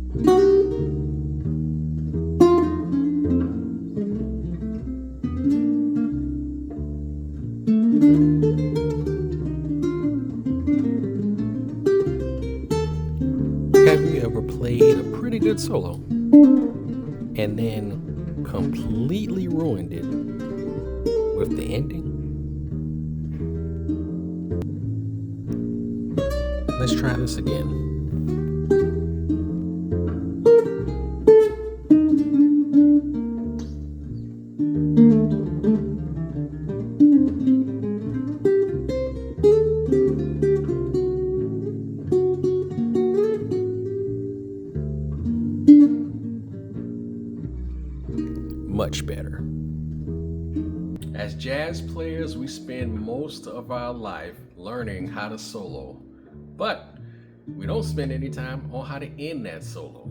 Have you ever played a pretty good solo and then completely ruined it with the ending? Let's try this again. Much better. As jazz players, we spend most of our life learning how to solo, but we don't spend any time on how to end that solo.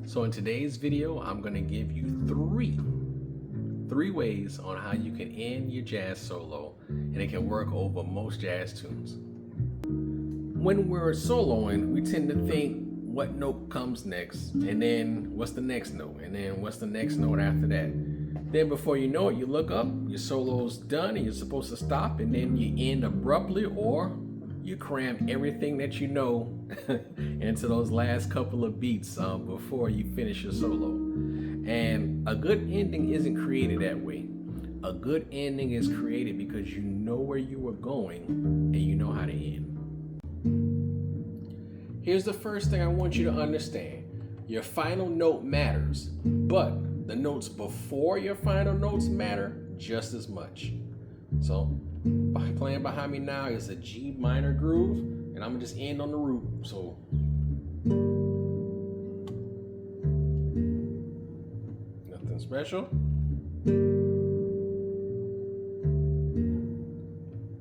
So in today's video, I'm going to give you three ways on how you can end your jazz solo, and it can work over most jazz tunes. When we're soloing, we tend to think what note comes next, and then what's the next note, and then what's the next note after that. Then before you know it, you look up, your solo's done, and you're supposed to stop, and then you end abruptly, or you cram everything that you know into those last couple of beats before you finish your solo. And a good ending isn't created that way. A good ending is created because you know where you were going and you know how to end. Here's the first thing I want you to understand. Your final note matters, but the notes before your final notes matter just as much. So, playing behind me now is a G minor groove, and I'm gonna just end on the root. So, nothing special.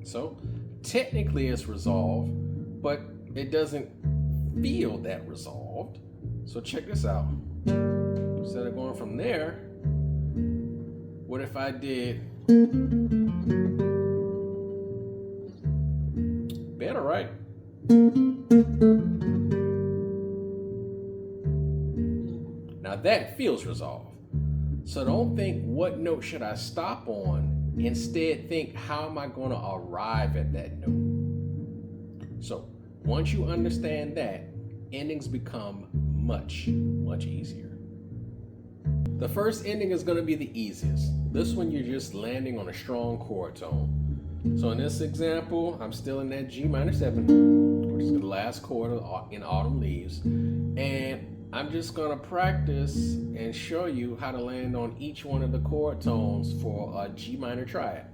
So, technically it's resolved, but it doesn't feel that resolved. So check this out. Instead of going from there, what if I did better, right? Now that feels resolved. So don't think what note should I stop on. Instead think how am I going to arrive at that note. So once you understand that, endings become much easier. The first ending is going to be the easiest. This one you're just landing on a strong chord tone. So in this example, I'm still in that G minor 7, which is the last chord in Autumn Leaves. And I'm just going to practice and show you how to land on each one of the chord tones for a G minor triad.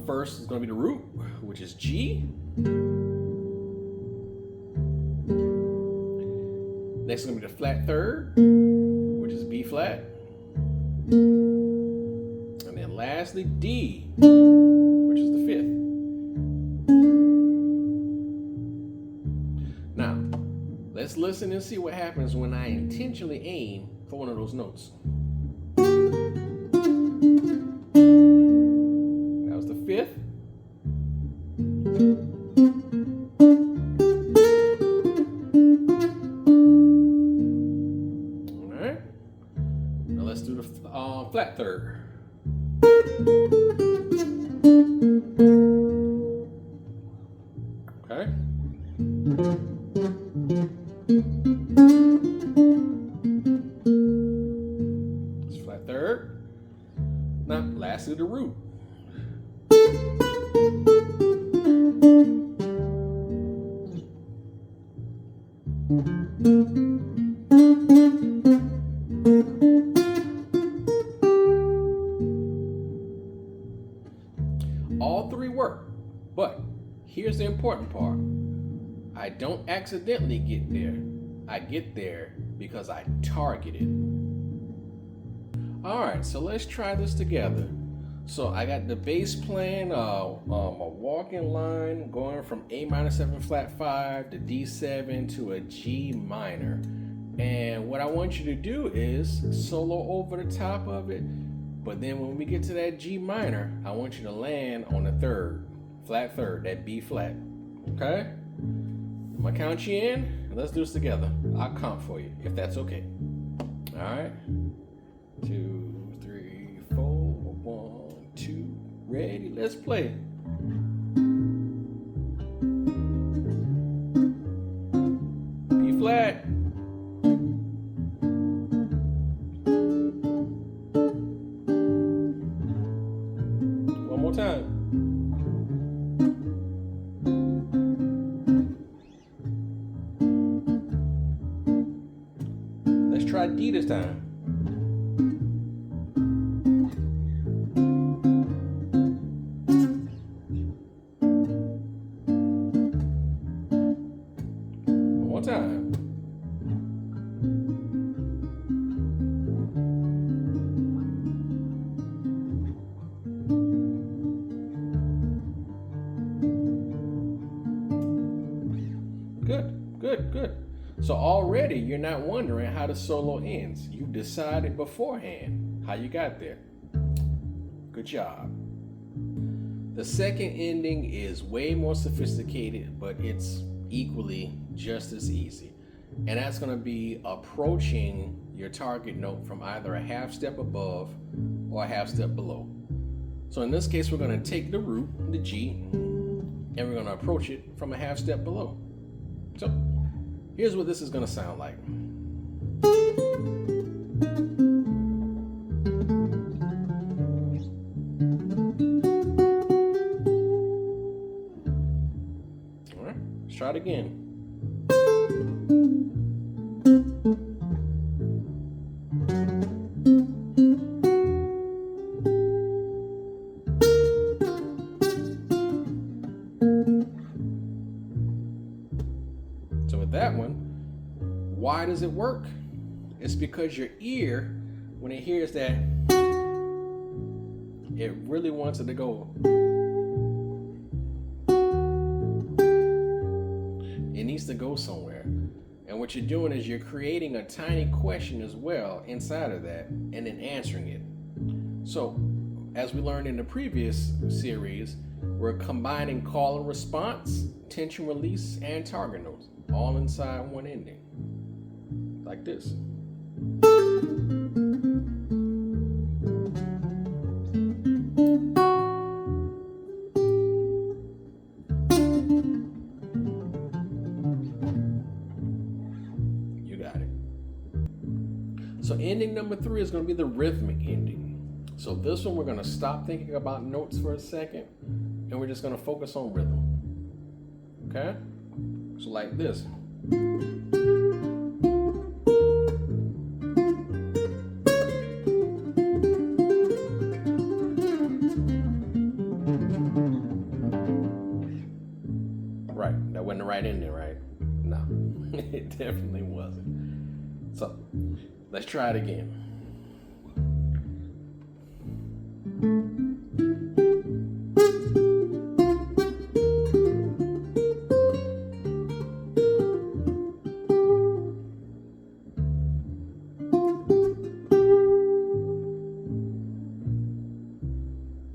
First is going to be the root, which is G. Next is going to be the flat third, which is B flat. And then lastly, D, which is the fifth. Now, let's listen and see what happens when I intentionally aim for one of those notes. That was the fifth. Let's do the flat third. Okay. It's flat third. Now, lastly, the root. All three work, but here's the important part. I don't accidentally get there. I get there because I targeted. All right, so let's try this together. So I got the bass playing a walking line going from A minor 7 flat 5 to D7 to a G minor. And what I want you to do is solo over the top of it, but then when we get to that G minor, I want you to land on the third, flat third, that B flat, okay? I'm gonna count you in, and let's do this together. I'll count for you, if that's okay. All right. 2, 3, 4. 1, 2. Ready? Let's play. B flat. One more time. Let's try D this time. One more time. Good. So already you're not wondering how the solo ends. You decided beforehand how you got there. Good job. The second ending is way more sophisticated, but it's equally just as easy. And that's going to be approaching your target note from either a half step above or a half step below. So in this case, we're going to take the root, the G, and we're going to approach it from a half step below. So here's what this is going to sound like. All right, let's try it again. So with that one, why does it work? It's because your ear, when it hears that, it really wants it to go. It needs to go somewhere. And what you're doing is you're creating a tiny question as well inside of that and then answering it. So as we learned in the previous series, we're combining call and response, tension release, and target notes all inside one ending. Like this. You got it. So ending number 3 is going to be the rhythmic ending. So this one, we're going to stop thinking about notes for a second, and we're just going to focus on rhythm. Okay? So like this. Right, that wasn't the right ending, right? No, it definitely wasn't. So let's try it again.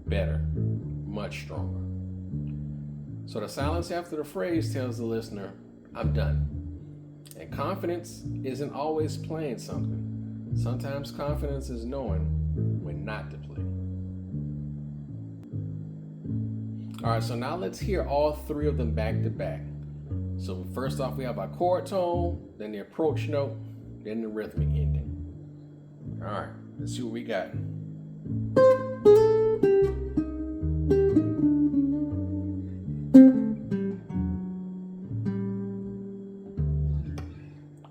Better, much stronger. So the silence after the phrase tells the listener, I'm done. And confidence isn't always playing something. Sometimes confidence is knowing when not to play. All right, so now let's hear all 3 of them back to back. So first off, we have our chord tone, then the approach note, then the rhythmic ending. All right, let's see what we got.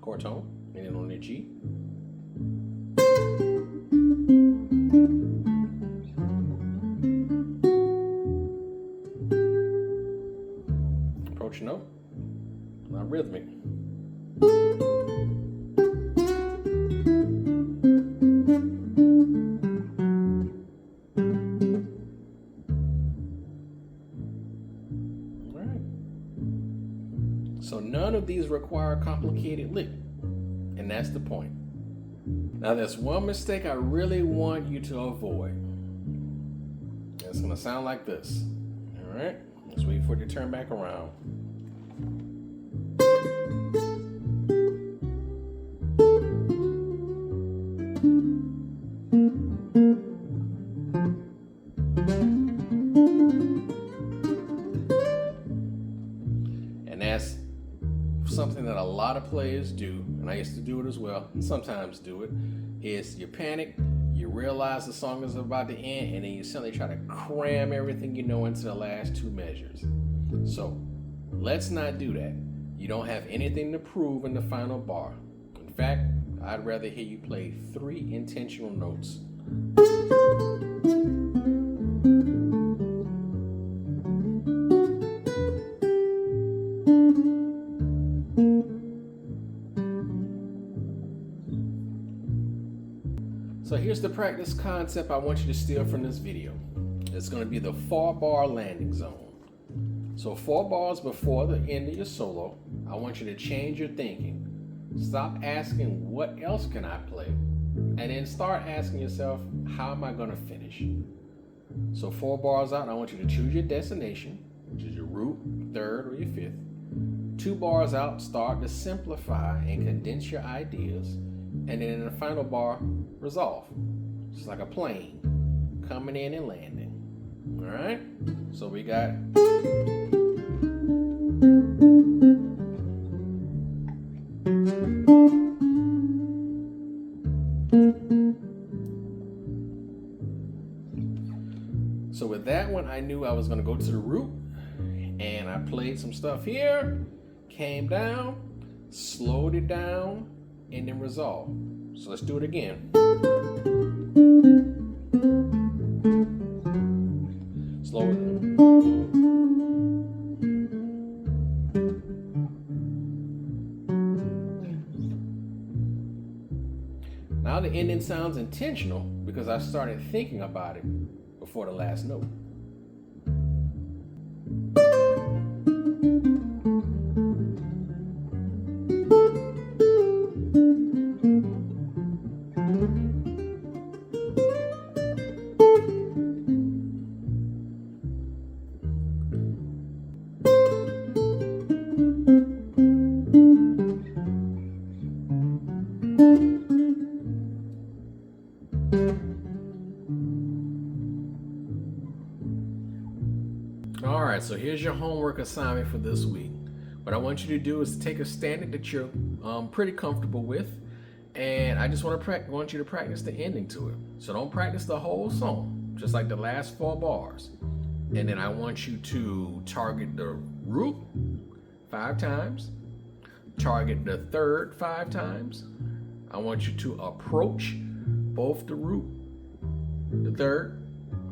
Chord tone, and then on the G. Approach note, now rhythmic. All right. So none of these require a complicated lick, and that's the point. Now there's one mistake I really want you to avoid. It's gonna sound like this. All right, let's wait for it to turn back around. And that's something that a lot of players do, and I used to do it as well, and sometimes do it, is you panic, you realize the song is about to end, and then you suddenly try to cram everything you know into the last two measures. So let's not do that. You don't have anything to prove in the final bar. In fact, I'd rather hear you play 3 intentional notes. So here's the practice concept I want you to steal from this video. It's going to be the 4-bar landing zone. So 4 bars before the end of your solo, I want you to change your thinking. Stop asking, what else can I play? And then start asking yourself, how am I going to finish? So 4 bars out, I want you to choose your destination, which is your root, 3rd, or your 5th. 2 bars out, start to simplify and condense your ideas. And then in the final bar, resolve. It's like a plane coming in and landing. All right? So we got... So with that one, I knew I was going to go to the root, and I played some stuff here, came down, slowed it down, and then resolve. So let's do it again. Slow it. Now the ending sounds intentional because I started thinking about it before the last note. All right, so here's your homework assignment for this week. What I want you to do is take a standard that you're pretty comfortable with, and I just want you to practice the ending to it. So don't practice the whole song, just like the last 4 bars. And then I want you to target the root 5 times, target the 3rd 5 times. I want you to approach both the root, the 3rd,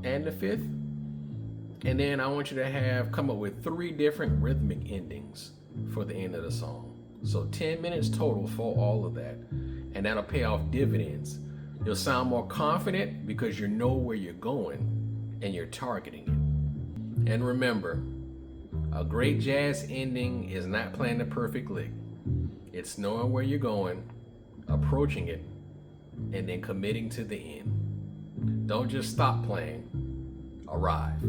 and the 5th. And then I want you to come up with 3 different rhythmic endings for the end of the song. So 10 minutes total for all of that. And that'll pay off dividends. You'll sound more confident because you know where you're going and you're targeting it. And remember, a great jazz ending is not playing the perfect lick. It's knowing where you're going, approaching it, and then committing to the end. Don't just stop playing, arrive.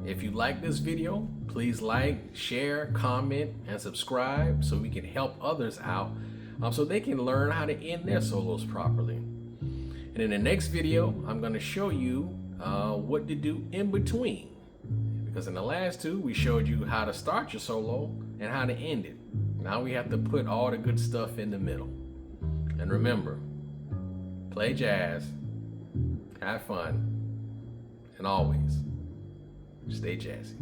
If you like this video, please like, share, comment, and subscribe so we can help others out so they can learn how to end their solos properly. And in the next video, I'm going to show you what to do in between. Because in the last 2, we showed you how to start your solo and how to end it. Now we have to put all the good stuff in the middle. And remember, play jazz, have fun, and always stay jazzy.